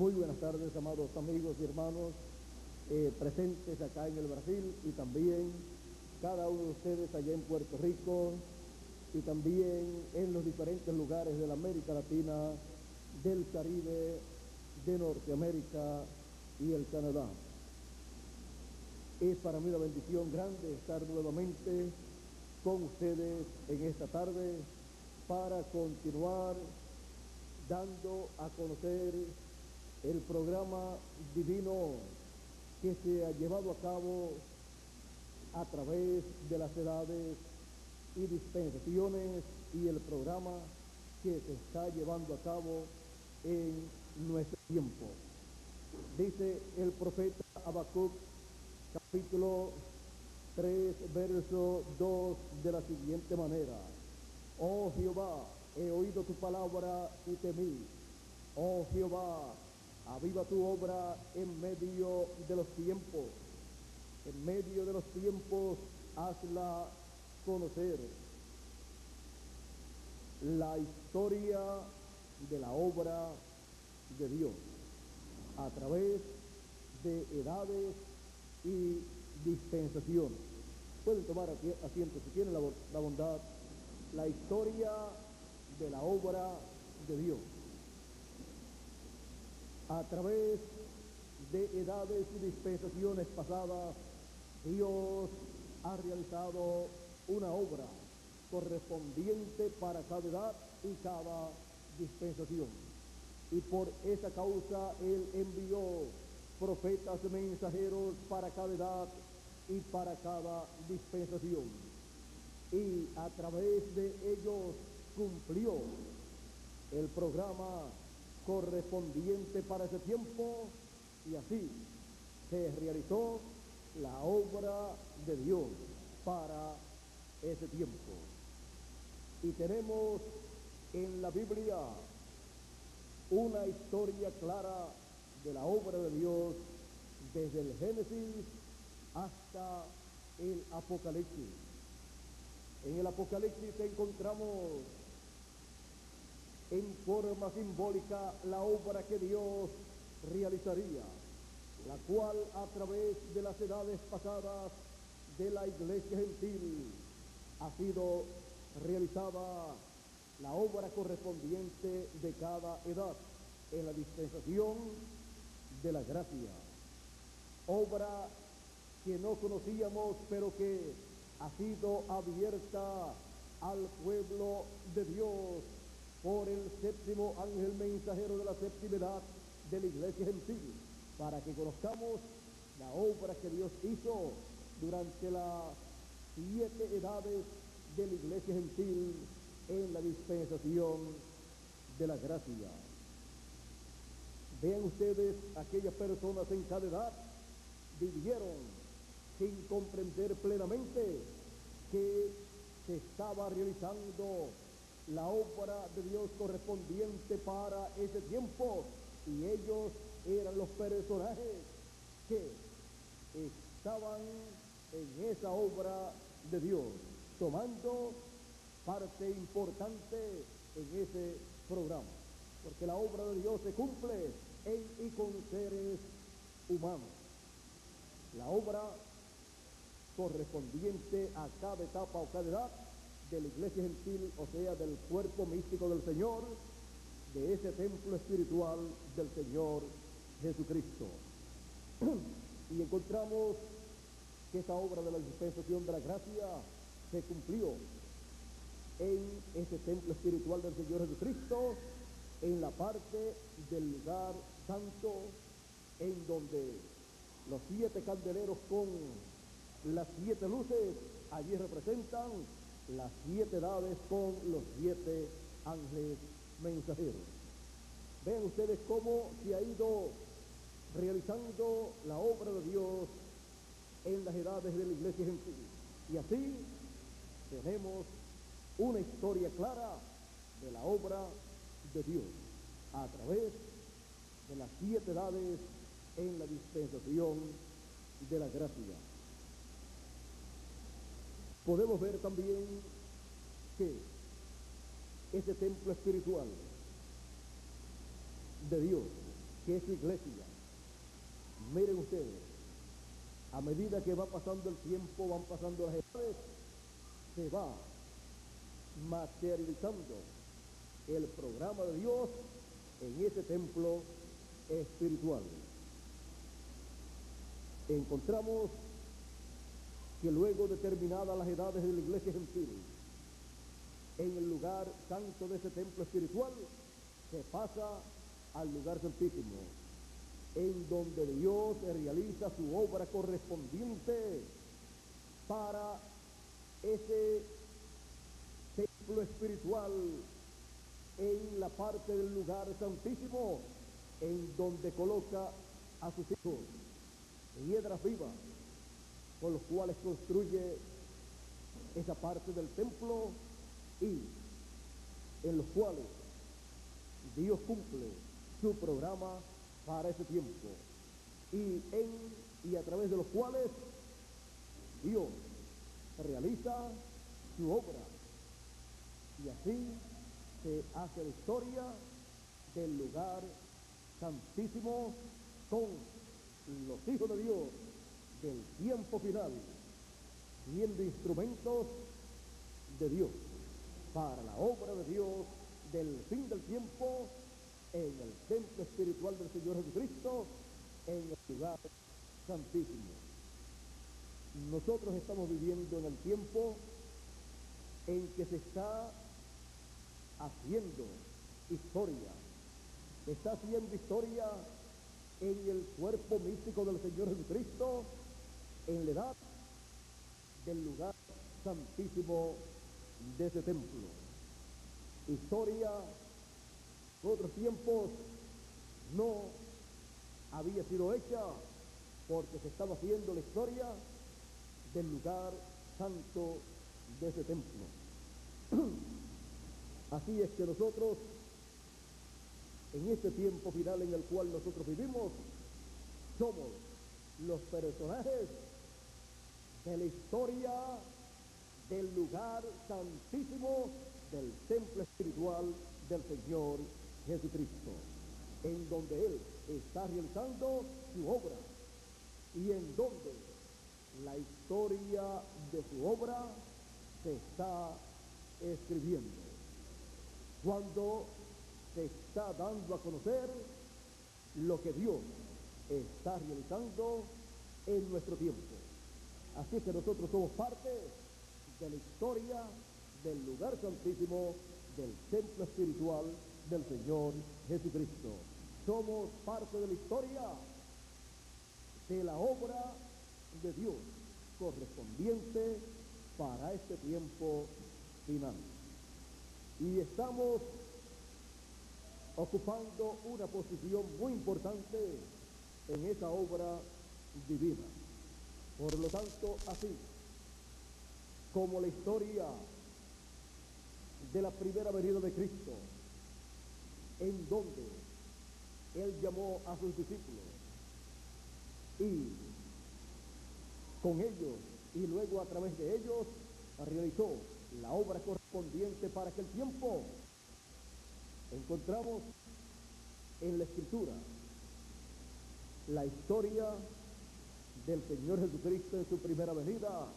Muy buenas tardes, amados amigos y hermanos presentes acá en el Brasil y también cada uno de ustedes allá en Puerto Rico y también en los diferentes lugares de la América Latina, del Caribe, de Norteamérica y el Canadá. Es para mí una bendición grande estar nuevamente con ustedes en esta tarde para continuar dando a conocer el programa divino que se ha llevado a cabo a través de las edades y dispensaciones y el programa que se está llevando a cabo en nuestro tiempo. Dice el profeta Habacuc, capítulo 3, verso 2, de la siguiente manera: Oh Jehová, he oído tu palabra y temí. Oh Jehová, aviva tu obra en medio de los tiempos. En medio de los tiempos, hazla conocer. La historia de la obra de Dios a través de edades y dispensaciones. Pueden tomar asiento si tienen la bondad. La historia de la obra de Dios a través de edades y dispensaciones pasadas. Dios ha realizado una obra correspondiente para cada edad y cada dispensación, y por esa causa Él envió profetas mensajeros para cada edad y para cada dispensación, y a través de ellos cumplió el programa correspondiente para ese tiempo, y así se realizó la obra de Dios para ese tiempo. Y tenemos en la Biblia una historia clara de la obra de Dios desde el Génesis hasta el Apocalipsis. En el Apocalipsis encontramos en forma simbólica la obra que Dios realizaría, la cual a través de las edades pasadas de la iglesia gentil ha sido realizada la obra correspondiente de cada edad en la dispensación de la gracia, obra que no conocíamos pero que ha sido abierta al pueblo de Dios por el séptimo ángel mensajero de la séptima edad de la iglesia gentil, para que conozcamos la obra que Dios hizo durante las 7 edades de la iglesia gentil en la dispensación de la gracia. Vean ustedes, aquellas personas en cada edad vivieron sin comprender plenamente que se estaba realizando la obra de Dios correspondiente para ese tiempo, y ellos eran los personajes que estaban en esa obra de Dios, tomando parte importante en ese programa, porque la obra de Dios se cumple en y con seres humanos. La obra correspondiente a cada etapa o cada edad de la iglesia gentil, o sea, del cuerpo místico del Señor, de ese templo espiritual del Señor Jesucristo. Y encontramos que esa obra de la dispensación de la gracia se cumplió en ese templo espiritual del Señor Jesucristo, en la parte del lugar santo, en donde los 7 candeleros con las 7 luces allí representan las 7 edades con los 7 ángeles mensajeros. Vean ustedes cómo se ha ido realizando la obra de Dios en las edades de la iglesia gentil. Y así tenemos una historia clara de la obra de Dios a través de las 7 edades en la dispensación de la gracia. Podemos ver también que ese templo espiritual de Dios que su iglesia, miren ustedes, a medida que va pasando el tiempo, van pasando las edades, se va materializando el programa de Dios en ese templo espiritual. Encontramos que luego de terminadas las edades de la iglesia gentil, en el lugar santo de ese templo espiritual, se pasa al lugar santísimo, en donde Dios realiza su obra correspondiente para ese templo espiritual, en la parte del lugar santísimo, en donde coloca a sus hijos, piedras vivas, con los cuales construye esa parte del templo y en los cuales Dios cumple su programa para ese tiempo y a través de los cuales Dios realiza su obra, y así se hace la historia del lugar santísimo con los hijos de Dios del tiempo final, siendo instrumentos de Dios para la obra de Dios del fin del tiempo en el templo espiritual del Señor Jesucristo, en el lugar santísimo. Nosotros estamos viviendo en el tiempo en que se está haciendo historia, está haciendo historia en el cuerpo místico del Señor Jesucristo, en la edad del lugar santísimo de ese templo. Historia en otros tiempos no había sido hecha, porque se estaba haciendo la historia del lugar santo de ese templo. Así es que nosotros, en este tiempo final en el cual nosotros vivimos, somos los personajes de la historia del lugar santísimo del templo espiritual del Señor Jesucristo, en donde Él está realizando su obra y en donde la historia de su obra se está escribiendo, cuando se está dando a conocer lo que Dios está realizando en nuestro tiempo. Así que nosotros somos parte de la historia del lugar santísimo del templo espiritual del Señor Jesucristo. Somos parte de la historia de la obra de Dios correspondiente para este tiempo final. Y estamos ocupando una posición muy importante en esa obra divina. Por lo tanto, así como la historia de la primera venida de Cristo, en donde Él llamó a sus discípulos y con ellos y luego a través de ellos realizó la obra correspondiente para aquel tiempo, encontramos en la Escritura la historia del Señor Jesucristo en su primera venida,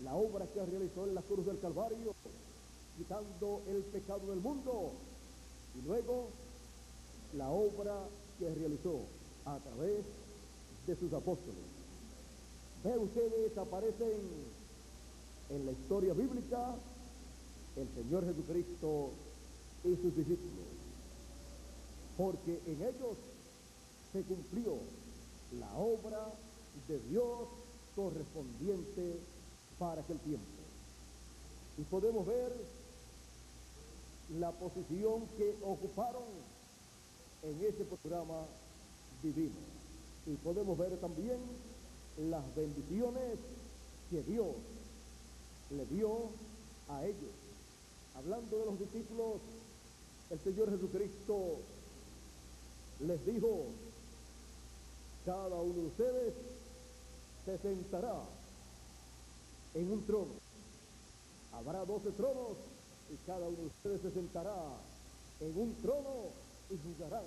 la obra que realizó en la cruz del Calvario, quitando el pecado del mundo, y luego la obra que realizó a través de sus apóstoles. Vean ustedes, aparecen en la historia bíblica el Señor Jesucristo y sus discípulos, porque en ellos se cumplió la obra de Dios correspondiente para aquel tiempo. Y podemos ver la posición que ocuparon en ese programa divino. Y podemos ver también las bendiciones que Dios le dio a ellos. Hablando de los discípulos, el Señor Jesucristo les dijo: cada uno de ustedes se sentará en un trono. Habrá 12 tronos y cada uno de ustedes se sentará en un trono y juzgarán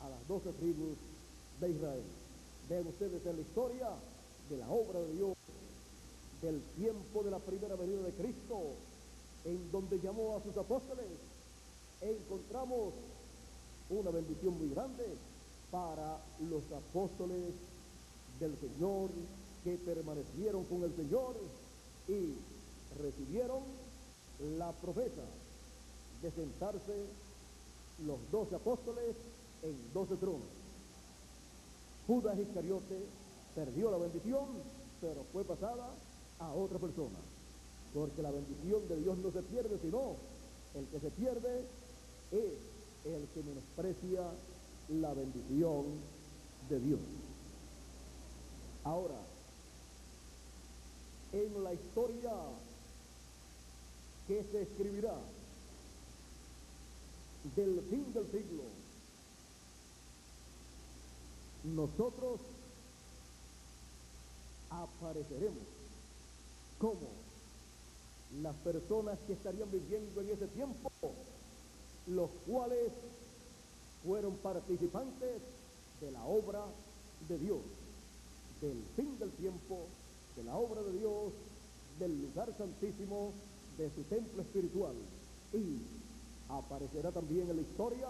a las 12 tribus de Israel. Vean ustedes en la historia de la obra de Dios, del tiempo de la primera venida de Cristo, en donde llamó a sus apóstoles, encontramos una bendición muy grande para los apóstoles del Señor que permanecieron con el Señor y recibieron la promesa de sentarse los 12 apóstoles en 12 tronos. Judas Iscariote perdió la bendición, pero fue pasada a otra persona, porque la bendición de Dios no se pierde, sino el que se pierde es el que menosprecia la bendición de Dios. Ahora, en la historia que se escribirá del fin del siglo, nosotros apareceremos como las personas que estarían viviendo en ese tiempo, los cuales fueron participantes de la obra de Dios, del fin del tiempo, de la obra de Dios, del lugar santísimo, de su templo espiritual. Y aparecerá también en la historia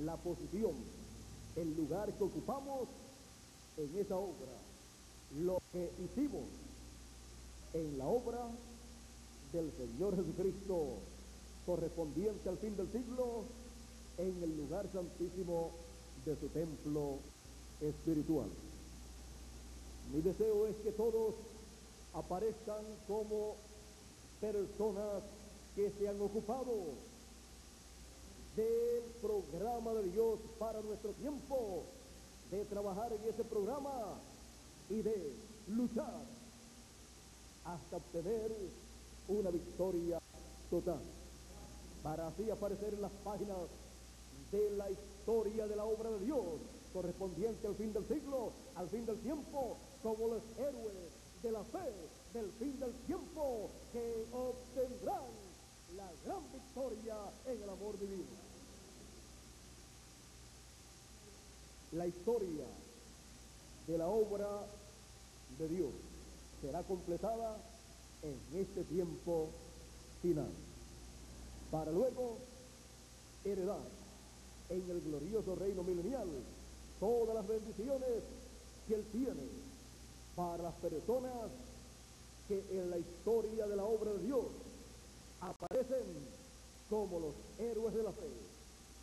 la posición, el lugar que ocupamos en esa obra, lo que hicimos en la obra del Señor Jesucristo, correspondiente al fin del siglo, en el lugar santísimo de su templo espiritual. Mi deseo es que todos aparezcan como personas que se han ocupado del programa de Dios para nuestro tiempo, de trabajar en ese programa y de luchar hasta obtener una victoria total, para así aparecer en las páginas de la historia de la obra de Dios, correspondiente al fin del siglo, al fin del tiempo, como los héroes de la fe del fin del tiempo, que obtendrán la gran victoria en el amor divino. La historia de la obra de Dios será completada en este tiempo final, para luego heredar en el glorioso reino milenial todas las bendiciones que Él tiene para las personas que en la historia de la obra de Dios aparecen como los héroes de la fe,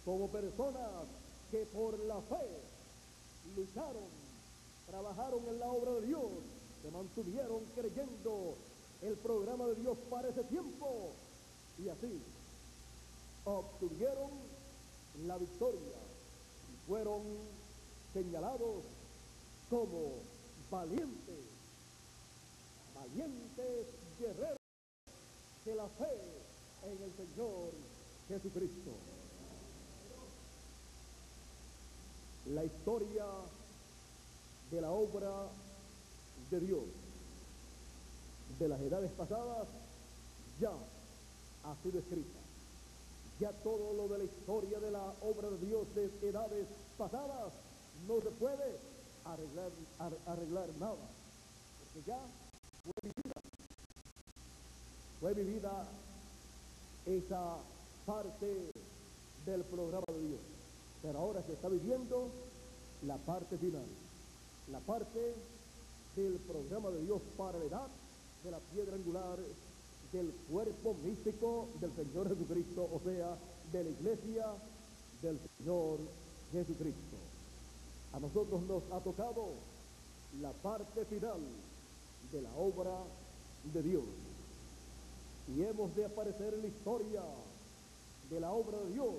como personas que por la fe lucharon, trabajaron en la obra de Dios, se mantuvieron creyendo el programa de Dios para ese tiempo y así obtuvieron la victoria y fueron señalados como valientes guerreros de la fe en el Señor Jesucristo. La historia de la obra de Dios de las edades pasadas ya ha sido escrita. Ya todo lo de la historia de la obra de Dios de edades pasadas no se puede arreglar nada, porque ya fue vivida esa parte del programa de Dios, pero ahora se está viviendo la parte final, la parte del programa de Dios para la edad de la piedra angular del cuerpo místico del Señor Jesucristo, o sea, de la iglesia del Señor Jesucristo. A nosotros nos ha tocado la parte final de la obra de Dios y hemos de aparecer en la historia de la obra de Dios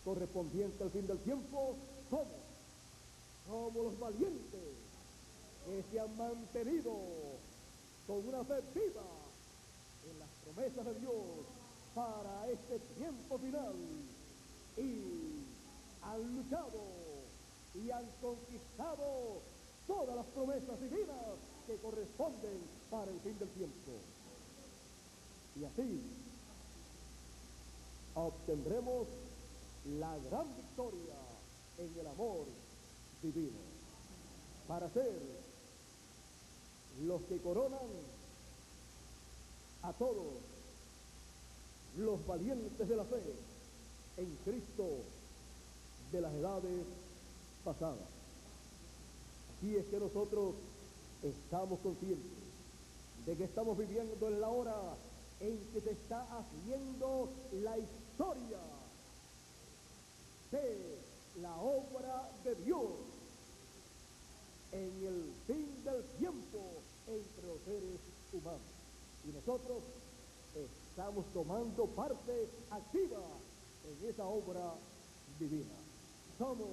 correspondiente al fin del tiempo como los valientes que se han mantenido con una fe viva en las promesas de Dios para este tiempo final y han luchado y han conquistado todas las promesas divinas que corresponden para el fin del tiempo. Y así obtendremos la gran victoria en el amor divino, para ser los que coronan a todos los valientes de la fe en Cristo de las edades pasadas. Así es que nosotros estamos conscientes de que estamos viviendo en la hora en que se está haciendo la historia de la obra de Dios en el fin del tiempo entre los seres humanos. Y nosotros estamos tomando parte activa en esa obra divina. Somos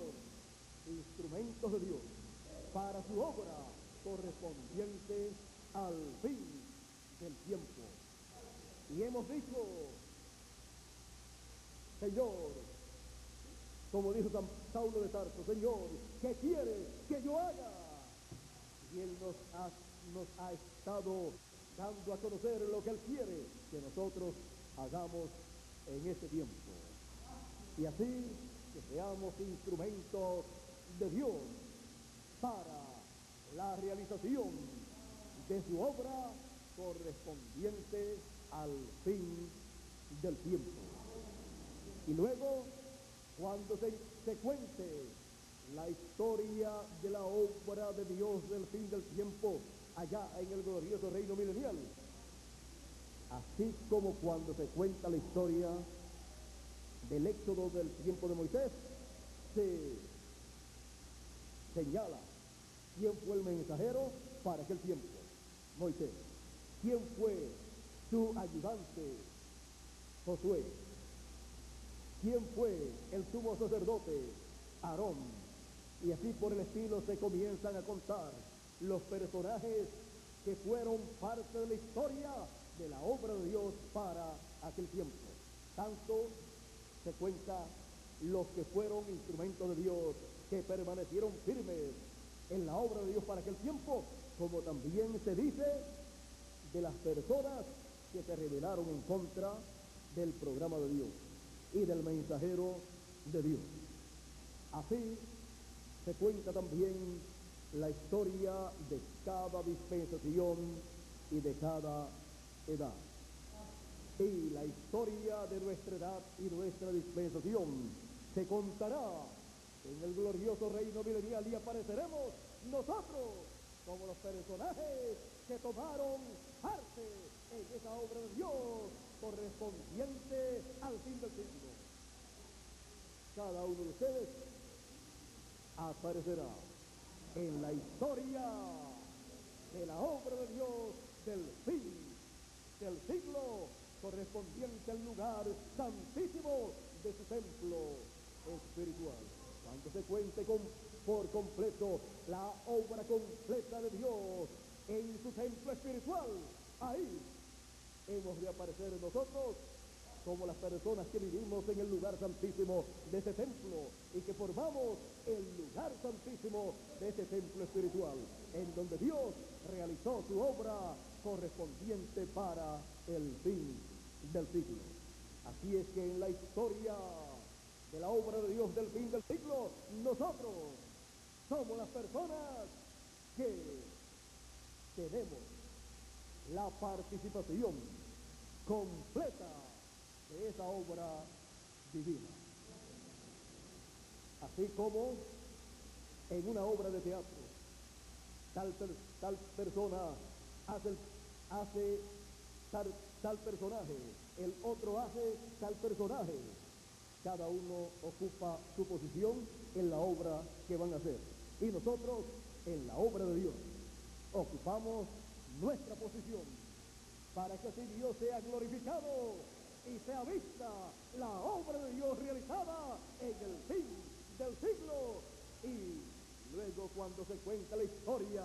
instrumentos de Dios para su obra correspondiente al fin del tiempo. Y hemos dicho, Señor, como dijo San Saulo de Tarso, Señor, ¿qué quieres que yo haga? Y Él nos ha estado dando a conocer lo que Él quiere que nosotros hagamos en este tiempo. Y así que seamos instrumentos de Dios para la realización de su obra correspondiente al fin del tiempo. Y luego, cuando se cuente la historia de la obra de Dios del fin del tiempo allá en el glorioso reino milenial, así como cuando se cuenta la historia del éxodo del tiempo de Moisés, se señala quién fue el mensajero para aquel tiempo, Moisés. ¿Quién fue su ayudante, Josué? ¿Quién fue el sumo sacerdote, Aarón? Y así por el estilo se comienzan a contar los personajes que fueron parte de la historia de la obra de Dios para aquel tiempo. Tanto se cuenta los que fueron instrumentos de Dios, que permanecieron firmes en la obra de Dios para aquel tiempo, como también se dice de las personas que se rebelaron en contra del programa de Dios y del mensajero de Dios. Así se cuenta también la historia de cada dispensación y de cada edad. Y la historia de nuestra edad y nuestra dispensación se contará en el glorioso reino milenial, y apareceremos nosotros como los personajes que tomaron parte en esa obra de Dios correspondiente al fin del siglo. Cada uno de ustedes aparecerá en la historia de la obra de Dios del fin del siglo, correspondiente al lugar santísimo de su templo espiritual. Cuando se cuente por completo la obra completa de Dios en su templo espiritual, ahí hemos de aparecer nosotros como las personas que vivimos en el lugar santísimo de ese templo y que formamos el lugar santísimo de ese templo espiritual, en donde Dios realizó su obra correspondiente para el fin del siglo. Así es que en la historia de la obra de Dios del fin del siglo, nosotros somos las personas que tenemos la participación completa de esa obra divina. Así como en una obra de teatro, tal persona hace tal personaje, el otro hace tal personaje. Cada uno ocupa su posición en la obra que van a hacer. Y nosotros, en la obra de Dios, ocupamos nuestra posición para que así Dios sea glorificado y sea vista la obra de Dios realizada en el fin del siglo. Y luego, cuando se cuenta la historia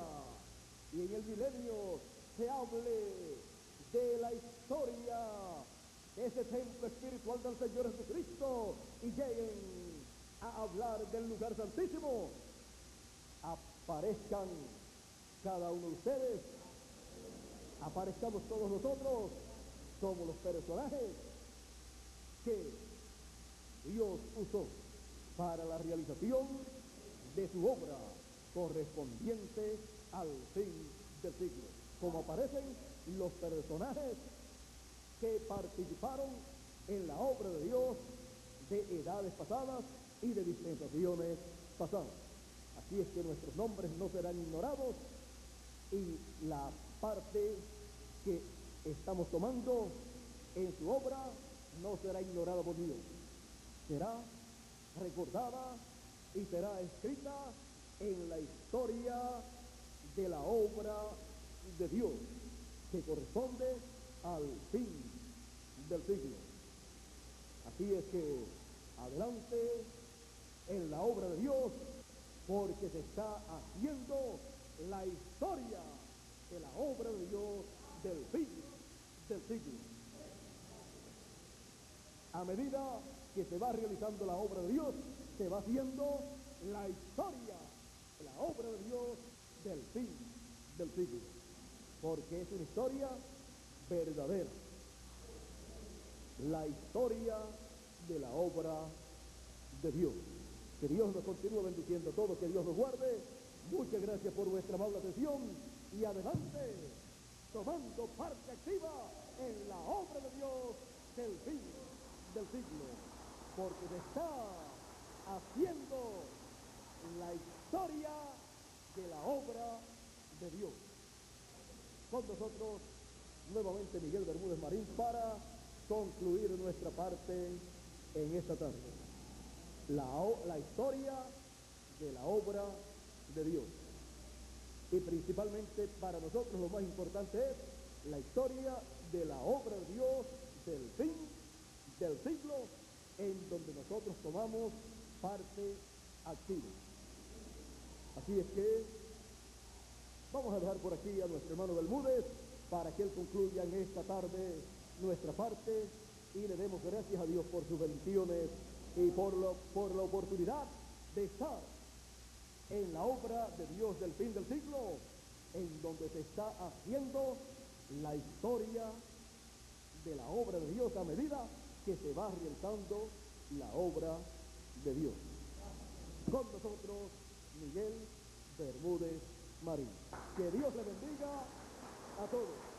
y en el milenio se hable de la historia de ese templo espiritual del Señor Jesucristo y lleguen a hablar del lugar santísimo, aparezcan cada uno de ustedes, aparezcamos todos nosotros, somos los personajes que Dios usó para la realización de su obra correspondiente al fin del siglo, como aparecen los personajes que participaron en la obra de Dios de edades pasadas y de dispensaciones pasadas. Así es que nuestros nombres no serán ignorados y la parte que estamos tomando en su obra no será ignorada por Dios. Será recordada y será escrita en la historia de la obra de Dios que corresponde al fin del siglo. Así es que adelante en la obra de Dios, porque se está haciendo la historia de la obra de Dios del fin del siglo. A medida que se va realizando la obra de Dios, se va haciendo la historia de la obra de Dios del fin del siglo, porque es una historia verdadera, la historia de la obra de Dios. Que Dios nos continúe bendiciendo a todos, que Dios nos guarde. Muchas gracias por vuestra amable atención y adelante, tomando parte activa en la obra de Dios del fin del siglo, porque se está haciendo la historia de la obra de Dios. Con nosotros nuevamente Miguel Bermúdez Marín para concluir nuestra parte en esta tarde. La historia de la obra de Dios. Y principalmente para nosotros lo más importante es la historia de la obra de Dios del fin del siglo, en donde nosotros tomamos parte activa. Así es que vamos a dejar por aquí a nuestro hermano Bermúdez para que él concluya en esta tarde nuestra parte y le demos gracias a Dios por sus bendiciones y por la oportunidad de estar en la obra de Dios del fin del siglo, en donde se está haciendo la historia de la obra de Dios a medida que se va realizando la obra de Dios. Con nosotros, Miguel Bermúdez Marín. Que Dios le bendiga a todos.